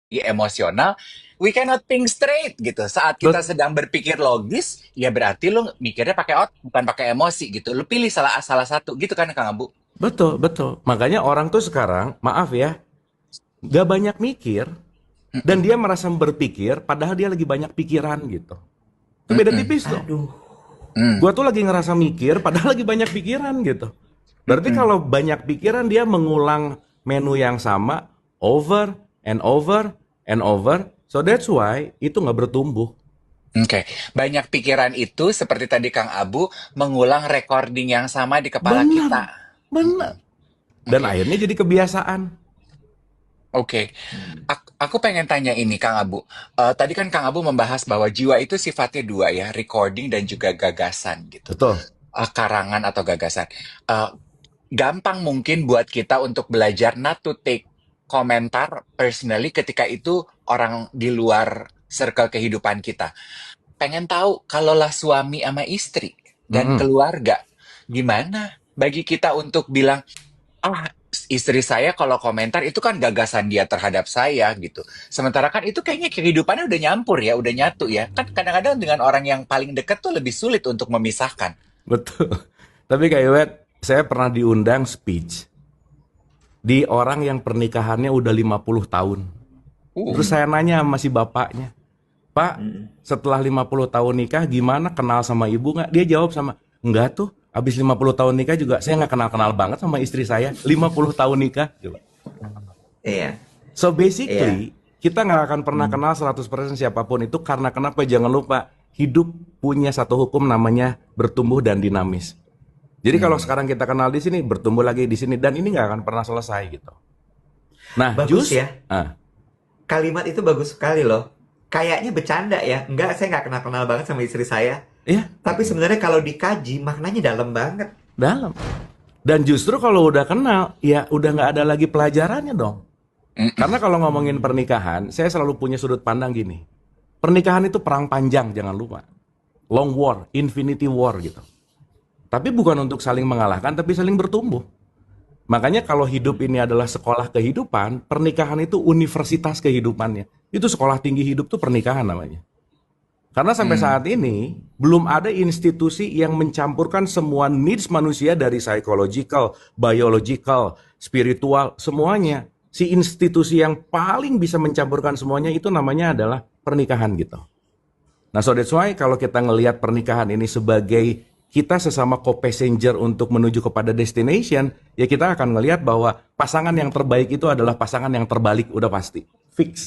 emosional, we cannot think straight gitu. Saat kita Bet- sedang berpikir logis, ya berarti lu mikirnya pakai otak, bukan pakai emosi gitu. Lu pilih salah salah satu gitu kan Kang Abu? Betul, betul. Makanya orang tuh sekarang, maaf ya, gak banyak mikir, dan dia merasa berpikir, padahal dia lagi banyak pikiran gitu. Itu beda Mm-mm. tipis tuh. Aduh. Gua tuh lagi ngerasa mikir, padahal lagi banyak pikiran gitu. Berarti Mm-mm. kalau banyak pikiran, dia mengulang menu yang sama, over, and over, and over. So that's why, itu nggak bertumbuh. Oke, banyak pikiran itu seperti tadi Kang Abu mengulang recording yang sama di kepala Benar, kita. benar. Dan Oke, akhirnya jadi kebiasaan. oke. Aku pengen tanya ini Kang Abu. Tadi kan Kang Abu membahas bahwa jiwa itu sifatnya dua ya, recording dan juga gagasan gitu. Betul. Karangan atau gagasan. Eh, Gampang mungkin buat kita untuk belajar not to take komentar personally ketika itu orang di luar circle kehidupan kita. Pengen tahu kalaulah suami sama istri dan Mm-mm. keluarga, gimana bagi kita untuk bilang, ah istri saya kalau komentar itu kan gagasan dia terhadap saya gitu. Sementara kan itu kayaknya kehidupannya udah nyampur ya, udah nyatu ya. Kan kadang-kadang dengan orang yang paling dekat tuh lebih sulit untuk memisahkan. Betul. Tapi Kak Iwet, saya pernah diundang speech di orang yang pernikahannya udah 50 tahun. Uh, Terus saya nanya sama si bapaknya, Pak, setelah 50 tahun nikah gimana, kenal sama ibu nggak? Dia jawab sama, enggak tuh, habis 50 tahun nikah juga saya nggak kenal-kenal banget sama istri saya. 50 tahun nikah. Coba. Iya, So iya. basically, kita nggak akan pernah kenal 100% siapapun itu karena kenapa? Jangan lupa, hidup punya satu hukum namanya bertumbuh dan dinamis. Jadi kalau hmm. sekarang kita kenal di sini, bertumbuh lagi di sini, dan ini nggak akan pernah selesai gitu. Nah, Bagus ya. Kalimat itu bagus sekali loh. Kayaknya bercanda ya. Enggak, saya nggak kenal-kenal banget sama istri saya. ya Tapi sebenarnya kalau dikaji, maknanya dalam banget. dalam. Dan justru kalau udah kenal, ya udah nggak ada lagi pelajarannya dong. Mm-mm. Karena kalau ngomongin pernikahan, saya selalu punya sudut pandang gini. Pernikahan itu perang panjang, jangan lupa. Long war, infinity war gitu. Tapi bukan untuk saling mengalahkan, tapi saling bertumbuh. Makanya kalau hidup ini adalah sekolah kehidupan, pernikahan itu universitas kehidupannya. Itu sekolah tinggi hidup tuh pernikahan namanya. Karena sampai Hmm. saat ini belum ada institusi yang mencampurkan semua needs manusia dari psychological, biological, spiritual, semuanya. Si institusi yang paling bisa mencampurkan semuanya itu namanya adalah pernikahan gitu. Nah, so that's why kalau kita ngelihat pernikahan ini sebagai kita sesama co-passenger untuk menuju kepada destination, ya kita akan ngelihat bahwa pasangan yang terbaik itu adalah pasangan yang terbalik, udah pasti. Fix.